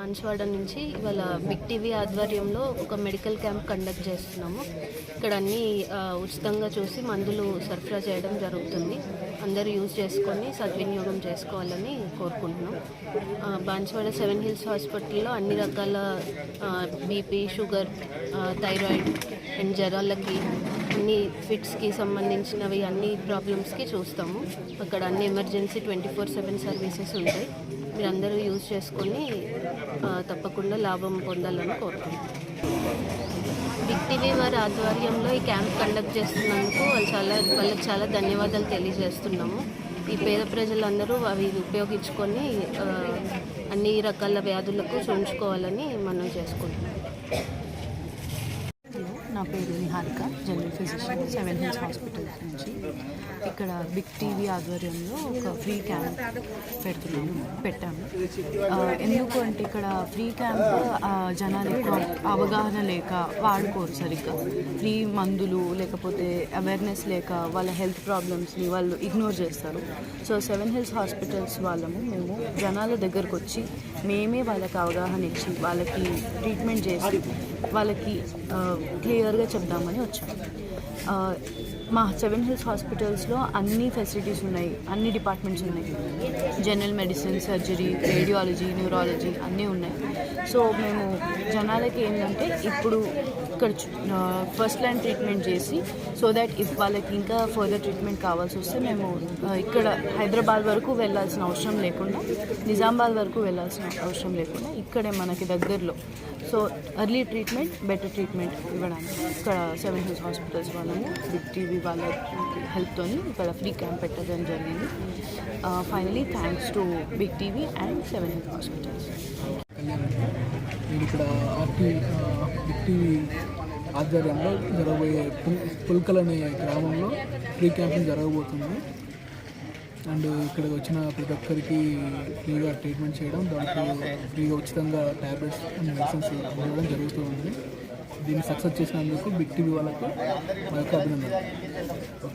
బాన్స్వాడ నుంచి ఇవాళ big TV ఆధ్వర్యంలో ఒక మెడికల్ క్యాంప్ కండక్ట్ చేస్తున్నాము. ఇక్కడ అన్నీ ఉచితంగా చూసి మందులు సరఫరా చేయడం జరుగుతుంది. అందరూ యూజ్ చేసుకొని సద్వినియోగం చేసుకోవాలని కోరుకుంటున్నాం. బాన్స్వాడ 7 హిల్స్ హాస్పిటల్లో అన్ని రకాల బీపీ, షుగర్, థైరాయిడ్ అండ్ జ్వరాలకి, అన్ని ఫిట్స్కి సంబంధించినవి అన్ని ప్రాబ్లమ్స్కి చూస్తాము. అక్కడ అన్ని ఎమర్జెన్సీ 24/7 సర్వీసెస్ ఉంటాయి. మీరందరూ యూజ్ చేసుకొని తప్పకుండా లాభం పొందాలని కోరుకుంటున్నాం. బిగ్ టీవీ వారి ఆధ్వర్యంలో ఈ క్యాంప్ కండక్ట్ చేస్తున్నందుకు వాళ్ళకి చాలా ధన్యవాదాలు తెలియజేస్తున్నాము. ఈ పేద ప్రజలందరూ అవి ఉపయోగించుకొని అన్ని రకాల వ్యాధులకు చూయించుకోవాలని మనం చేసుకుంటున్నాం. నా పేరు Niharika, general physician, 7 hills hospital నుంచి. ఇక్కడ బిగ్ టీవీ ఆధ్వర్యంలో ఒక ఫ్రీ క్యాంప్ పెట్టాము. ఎందుకు అంటే ఇక్కడ ఫ్రీ క్యాంప్ జనాలు ఎక్కువ అవగాహన లేక వాడుకోరు సరిగ్గా. ఫ్రీ మందులు లేకపోతే అవేర్నెస్ లేక వాళ్ళ హెల్త్ ప్రాబ్లమ్స్ని వాళ్ళు ఇగ్నోర్ చేస్తారు. సో 7 హిల్స్ హాస్పిటల్స్ మేము జనాల దగ్గరకు వచ్చి మేమే వాళ్ళకి అవగాహన ఇచ్చి వాళ్ళకి ట్రీట్మెంట్ చేసి వాళ్ళకి క్లియర్గా చెప్దామని వచ్చాము. మా 7 హిల్స్ హాస్పిటల్స్లో అన్ని ఫెసిలిటీస్ ఉన్నాయి, అన్ని డిపార్ట్మెంట్స్ ఉన్నాయి. General medicine, surgery, radiology, neurology అన్నీ ఉన్నాయి. సో మేము జనాలకి ఏంటంటే ఇప్పుడు ఇక్కడ ఫస్ట్ లైన్ ట్రీట్మెంట్ చేసి సో దట్ ఇఫ్ వాళ్ళకి ఇంకా ఫర్దర్ ట్రీట్మెంట్ కావాల్సి వస్తే మేము ఇక్కడ హైదరాబాద్ వరకు వెళ్ళాల్సిన అవసరం లేకుండా, నిజామాబాద్ వరకు వెళ్ళాల్సిన అవసరం లేకుండా ఇక్కడే మనకి దగ్గరలో so early treatment, better treatment ఇవ్వడానికి ఇక్కడ 7 హిల్స్ హాస్పిటల్స్ వాళ్ళము బిగ్ టీవీ వాళ్ళ హెల్ప్తో ఇక్కడ ఫ్రీ క్యాంప్ పెట్టడం జరిగింది. Finally thanks to big TV and 7 hills hospitals. నేను ఇక్కడ బిగ్ టీవీ ఆధ్వర్యంలో జరగబోయే పుల్కల్ అనే గ్రామంలో ఫ్రీ క్యాంపింగ్ జరగబోతుంది. అండ్ ఇక్కడికి వచ్చిన ప్రతి ఒక్కరికి ఫ్రీగా ట్రీట్మెంట్ చేయడం, దాంట్లో ఫ్రీగా ఉచితంగా ట్యాబ్లెట్స్ అండ్ మెడిసిన్స్ ఇవ్వడం జరుగుతూ ఉంది. దీన్ని సక్సెస్ చేసినందుకు బిగ్ టీవీ వాళ్ళకి మా యొక్క అభినందనలు.